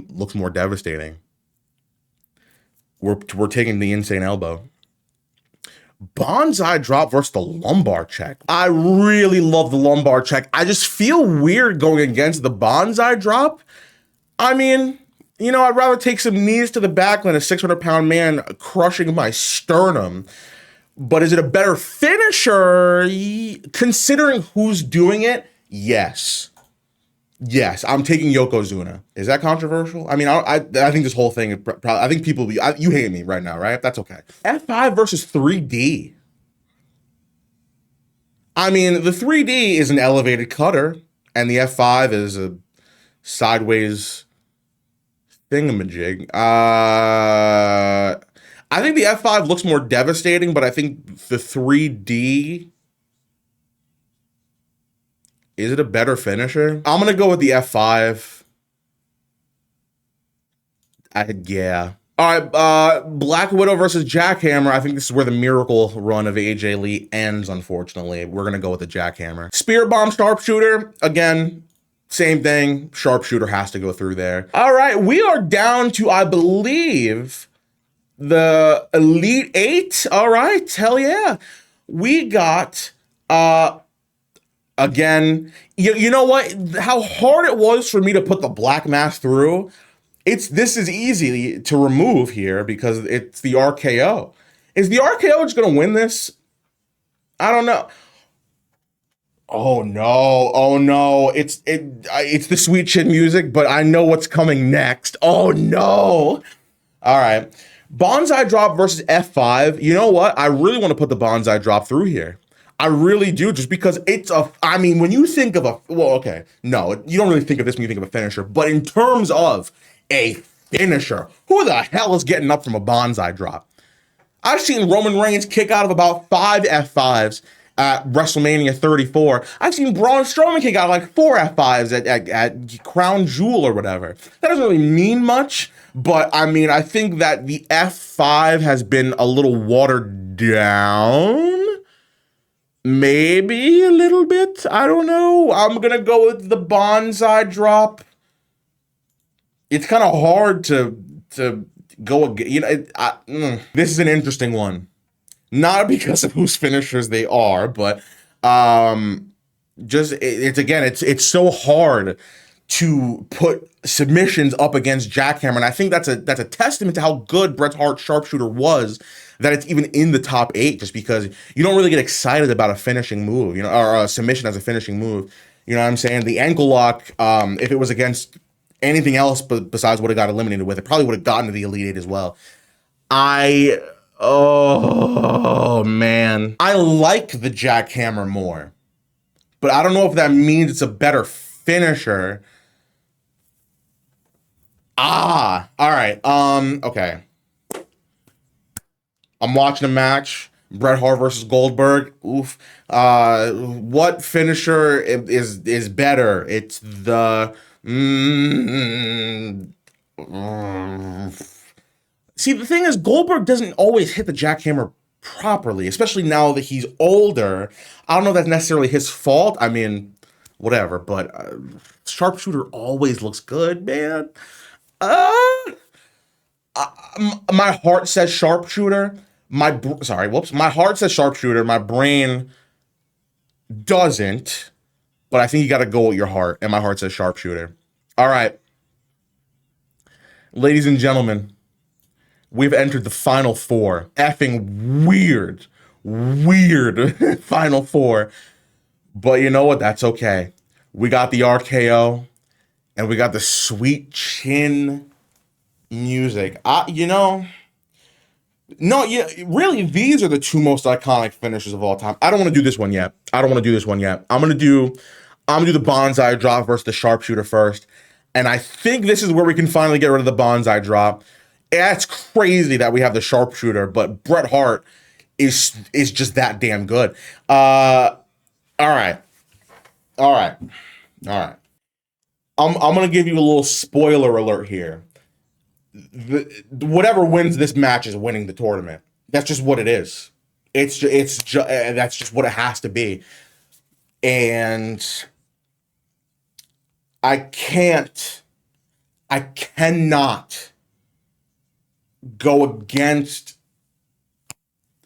looks more devastating. We're taking the insane elbow. Bonsai drop versus the lumbar check. I really love the lumbar check. I just feel weird going against the bonsai drop. I mean, I'd rather take some knees to the back than a 600-pound man crushing my sternum. But is it a better finisher? Considering who's doing it, yes. Yes, I'm taking Yokozuna. Is that controversial? I mean, I think this whole thing is probably, I think people, you hate me right now, right? That's okay. F5 versus 3D. I mean, the 3D is an elevated cutter, and the F5 is a sideways thingamajig. I think the F5 looks more devastating, but I think the 3D... Is it a better finisher? I'm going to go with the F5. Yeah. All right, Black Widow versus Jackhammer. I think this is where the miracle run of AJ Lee ends, unfortunately. We're going to go with the Jackhammer. Spear Bomb Sharpshooter, again, same thing. Sharpshooter has to go through there. All right, we are down to, I believe, the Elite Eight. All right, hell yeah. We got, again, you know what? How hard it was for me to put the Black Mask through. This is easy to remove here because it's the RKO. Is the RKO just gonna win this? I don't know. Oh no! It's the Sweet Chin Music, but I know what's coming next. Oh no! All right, Bonsai Drop versus F5. You know what? I really want to put the Bonsai Drop through here. I really do, just because it's I mean, when you think of okay, no, you don't really think of this when you think of a finisher, but in terms of a finisher, who the hell is getting up from a Bonsai Drop? I've seen Roman Reigns kick out of about 5 F5s at WrestleMania 34. I've seen Braun Strowman kick out of like 4 F5s at Crown Jewel or whatever. That doesn't really mean much, but I mean, I think that the F5 has been a little watered down. Maybe a little bit. I don't know. I'm going to go with the Bonsai Drop. It's kind of hard to go, you know, this is an interesting one. Not because of whose finishers they are, but just it's so hard to put submissions up against Jackhammer, and I think that's a testament to how good Bret Hart's sharpshooter was, that it's even in the top 8, just because you don't really get excited about a finishing move, you know, or a submission as a finishing move. You know what I'm saying? The ankle lock, if it was against anything else besides what it got eliminated with, it probably would have gotten to the Elite 8 as well. Oh man, I like the Jackhammer more, but I don't know if that means it's a better finisher. All right. Okay. I'm watching a match. Bret Hart versus Goldberg. Oof. What finisher is better? It's the. See, the thing is, Goldberg doesn't always hit the Jackhammer properly, especially now that he's older. I don't know if that's necessarily his fault. I mean, whatever, but sharpshooter always looks good, man. My heart says sharpshooter. My heart says sharpshooter. My brain doesn't, but I think you got to go with your heart, and my heart says sharpshooter. All right, ladies and gentlemen, we've entered the final 4. Effing weird final 4. But you know what? That's okay. We got the RKO, and we got the Sweet Chin Music. Really, these are the 2 most iconic finishes of all time. I don't want to do this one yet. I'm gonna do the Bonsai Drop versus the Sharpshooter first. And I think this is where we can finally get rid of the Bonsai Drop. It's crazy that we have the Sharpshooter, but Bret Hart is just that damn good. All right. I'm gonna give you a little spoiler alert here. Whatever wins this match is winning the tournament. That's just what it is. That's just what it has to be. And I cannot go against.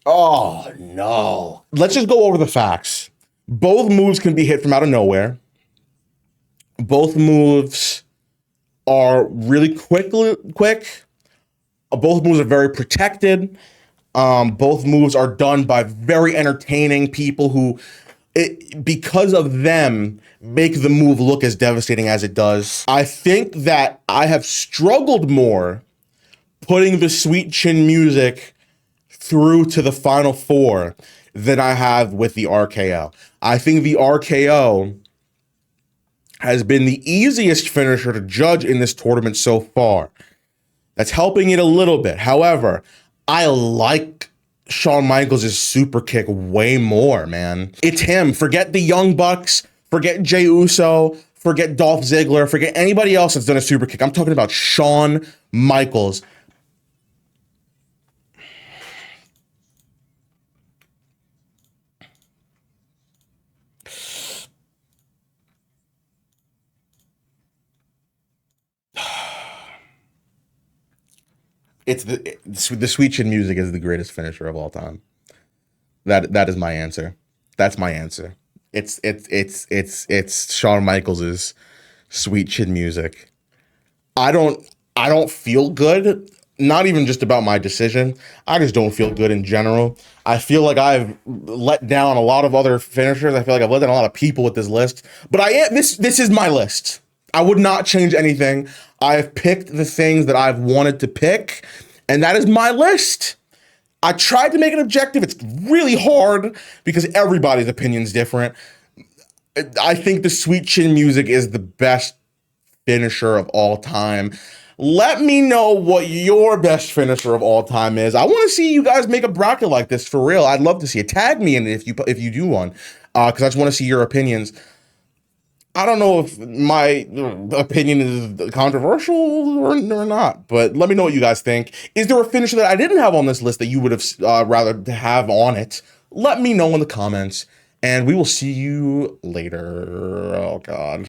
Oh no. Let's just go over the facts. Both moves can be hit from out of nowhere. Both moves are really quick. Both moves are very protected. Both moves are done by very entertaining people who, because of them, make the move look as devastating as it does. I think that I have struggled more putting the Sweet Chin Music through to the final 4 than I have with the RKO. I think the RKO has been the easiest finisher to judge in this tournament so far. That's helping it a little bit. However, I like Shawn Michaels' super kick way more, man. It's him. Forget the Young Bucks. Forget Jey Uso. Forget Dolph Ziggler. Forget anybody else that's done a super kick. I'm talking about Shawn Michaels. It's the Sweet Chin Music is the greatest finisher of all time. That is my answer. That's my answer. It's Shawn Michaels's Sweet Chin Music. I don't feel good. Not even just about my decision. I just don't feel good in general. I feel like I've let down a lot of other finishers. I feel like I've let down a lot of people with this list. But this is my list. I would not change anything. I've picked the things that I've wanted to pick, and that is my list. I tried to make it objective. It's really hard because everybody's opinion is different. I think the Sweet Chin Music is the best finisher of all time. Let me know what your best finisher of all time is. I want to see you guys make a bracket like this for real. I'd love to see it. Tag me in it if you do one, because I just want to see your opinions. I don't know if my opinion is controversial or not, but let me know what you guys think. Is there a finisher that I didn't have on this list that you would have rather have on it? Let me know in the comments, and we will see you later. Oh, God.